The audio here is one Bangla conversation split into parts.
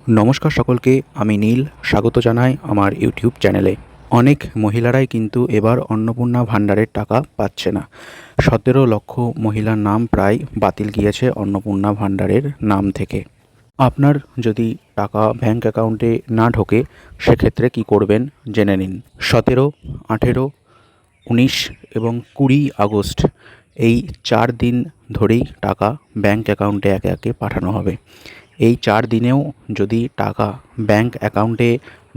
নমস্কার সকলকে, আমি নীল স্বাগত জানাই আমার ইউটিউব চ্যানেলে। অনেক মহিলারাই কিন্তু এবার অন্নপূর্ণা ভাণ্ডারের টাকা পাচ্ছে না। 17 লক্ষ মহিলার নাম প্রায় বাতিল গিয়েছে অন্নপূর্ণা ভাণ্ডারের নাম থেকে। আপনার যদি টাকা ব্যাঙ্ক অ্যাকাউন্টে না ঢোকে সেক্ষেত্রে কি করবেন জেনে নিন। 17, 18, 19 এবং 20 আগস্ট এই 4 দিন ধরেই টাকা ব্যাঙ্ক অ্যাকাউন্টে একে একে পাঠানো হবে। এই 4 দিনেও যদি টাকা ব্যাঙ্ক অ্যাকাউন্টে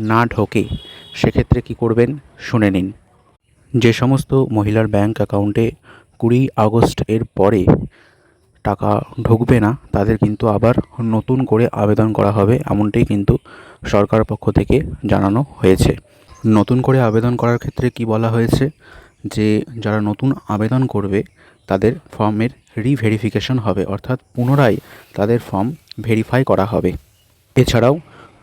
না ঢোকে সেক্ষেত্রে কি করবেন শুনে নিন। যে সমস্ত মহিলার ব্যাঙ্ক অ্যাকাউন্টে 20 আগস্ট এর পরে টাকা ঢুকবে না তাদের কিন্তু আবার নতুন করে আবেদন করা হবে, এমনটাই কিন্তু সরকারের পক্ষ থেকে জানানো হয়েছে। নতুন করে আবেদন করার ক্ষেত্রে কি বলা হয়েছে যে যারা নতুন আবেদন করবে তাদের ফর্মের রিভেরিফিকেশন হবে, অর্থাৎ পুনরায় তাদের ফর্ম ভেরিফাই করা হবে। এছাড়াও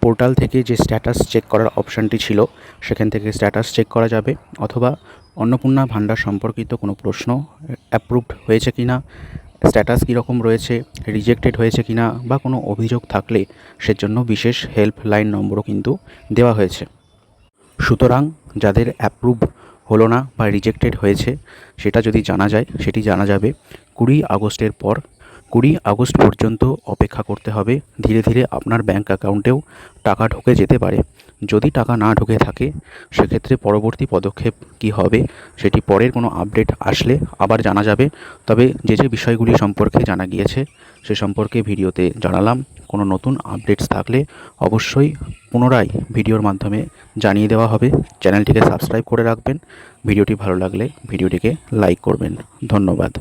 পোর্টাল থেকে যে স্ট্যাটাস চেক করার অপশানটি ছিল সেখান থেকে স্ট্যাটাস চেক করা যাবে, অথবা অন্নপূর্ণা ভাণ্ডার সম্পর্কিত কোনো প্রশ্ন অ্যাপ্রুভড হয়েছে কি না, স্ট্যাটাস কীরকম রয়েছে, রিজেক্টেড হয়েছে কি না, বা কোনো অভিযোগ থাকলে সেজন্য বিশেষ হেল্পলাইন নম্বরও কিন্তু দেওয়া হয়েছে। সুতরাং যাদের অ্যাপ্রুভ হলো না বা রিজেক্টেড হয়েছে সেটা যদি জানা যায় সেটি জানা যাবে 20 আগস্টের পর। 20 আগস্ট পর্যন্ত অপেক্ষা করতে হবে। ধীরে ধীরে আপনার ব্যাঙ্ক অ্যাকাউন্টেও টাকা ঢুকে যেতে পারে। যদি টাকা না ঢুকে থাকে সেক্ষেত্রে পরবর্তী পদক্ষেপ কী হবে সেটি পরের কোনো আপডেট আসলে আবার জানা যাবে। তবে যে বিষয়গুলি সম্পর্কে জানা গিয়েছে সে সম্পর্কে ভিডিওতে জানালাম। কোনো নতুন আপডেটস থাকলে অবশ্যই পুনরায় ভিডিওর মাধ্যমে জানিয়ে দেওয়া হবে। চ্যানেলটিকে সাবস্ক্রাইব করে রাখবেন। ভিডিওটি ভালো লাগলে ভিডিওটিকে লাইক করবেন। ধন্যবাদ।